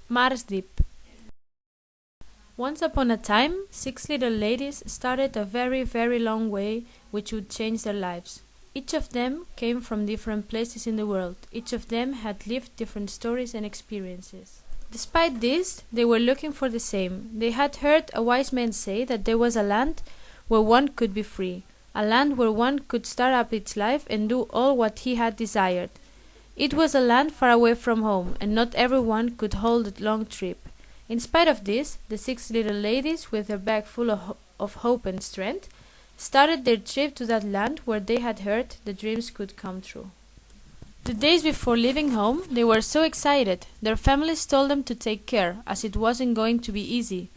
Marsdiep. Once upon a time, 6 little ladies started a very, very long way which would change their lives. Each of them came from different places in the world. Each of them had lived different stories and experiences. Despite this, they were looking for the same. They had heard a wise man say that there was a land where one could be free, a land where one could start up its life and do all what he had desired. It was a land far away from home, and not everyone could hold a long trip. In spite of this, the 6 little ladies, with their bag full of hope and strength, started their trip to that land where they had heard the dreams could come true. The days before leaving home, they were so excited. Their families told them to take care, as it wasn't going to be easy.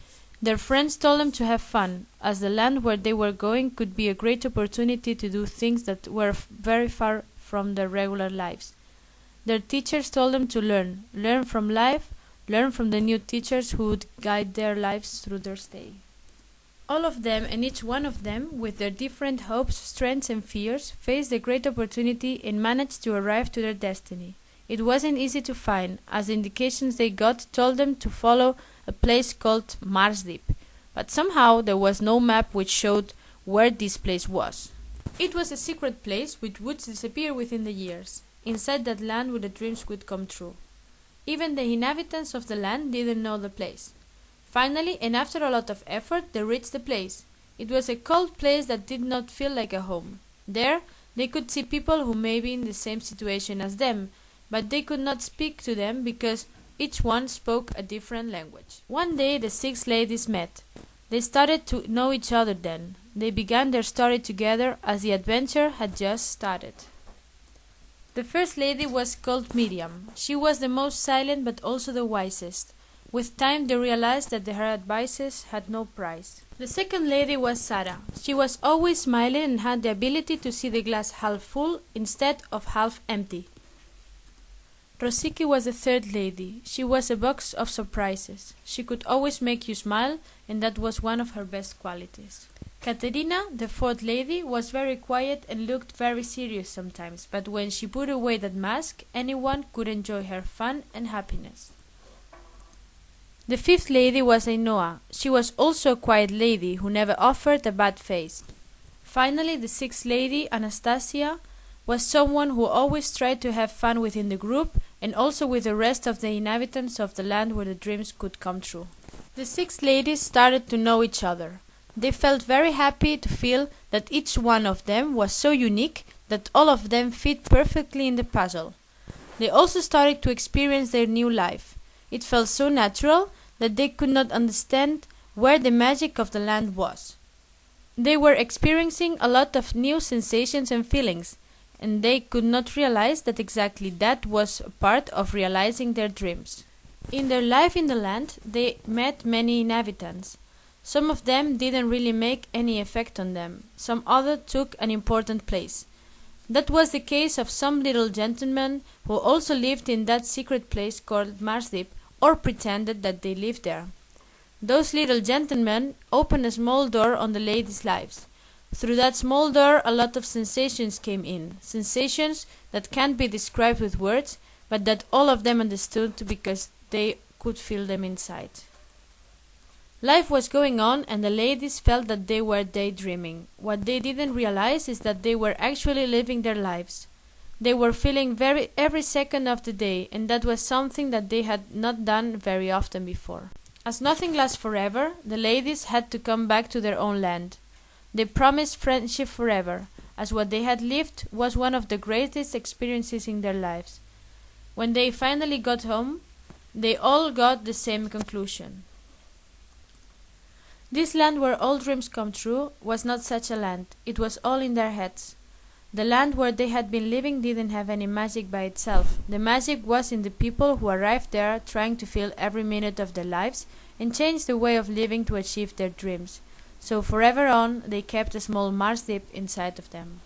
Their friends told them to have fun, as the land where they were going could be a great opportunity to do things that were very far from their regular lives. Their teachers told them to learn from life, learn from the new teachers who would guide their lives through their stay. All of them, and each one of them, with their different hopes, strengths and fears, faced a great opportunity and managed to arrive to their destiny. It wasn't easy to find, as the indications they got told them to follow a place called Marsdiep, but somehow there was no map which showed where this place was. It was a secret place which would disappear within the years, inside that land where the dreams would come true. Even the inhabitants of the land didn't know the place. Finally, and after a lot of effort, they reached the place. It was a cold place that did not feel like a home. There, they could see people who may be in the same situation as them, but they could not speak to them because each one spoke a different language. One day, the 6 ladies met. They started to know each other then. They began their story together as the adventure had just started. The first lady was called Miriam. She was the most silent but also the wisest. With time they realized that her advices had no price. The second lady was Sarah. She was always smiling and had the ability to see the glass half full instead of half empty. Rosiki was the third lady. She was a box of surprises. She could always make you smile, and that was one of her best qualities. Katerina, the fourth lady, was very quiet and looked very serious sometimes, but when she put away that mask, anyone could enjoy her fun and happiness. The fifth lady was Ainhoa. She was also a quiet lady who never offered a bad face. Finally, the sixth lady, Anastasia, was someone who always tried to have fun within the group and also with the rest of the inhabitants of the land where the dreams could come true. The 6 ladies started to know each other. They felt very happy to feel that each one of them was so unique that all of them fit perfectly in the puzzle. They also started to experience their new life. It felt so natural that they could not understand where the magic of the land was. They were experiencing a lot of new sensations and feelings, and they could not realize that exactly that was a part of realizing their dreams. In their life in the land, they met many inhabitants. Some of them didn't really make any effect on them. Some others took an important place. That was the case of some little gentlemen who also lived in that secret place called Marsdiep, or pretended that they lived there. Those little gentlemen opened a small door on the ladies' lives. Through that small door a lot of sensations came in, sensations that can't be described with words, but that all of them understood because they could feel them inside. Life was going on and the ladies felt that they were daydreaming. What they didn't realize is that they were actually living their lives. They were feeling every second of the day, and that was something that they had not done very often before. As nothing lasts forever, the ladies had to come back to their own land. They promised friendship forever, as what they had lived was one of the greatest experiences in their lives. When they finally got home, they all got the same conclusion. This land where all dreams come true was not such a land. It was all in their heads. The land where they had been living didn't have any magic by itself. The magic was in the people who arrived there trying to fill every minute of their lives and change the way of living to achieve their dreams. So forever on, they kept a small Marsdiep inside of them.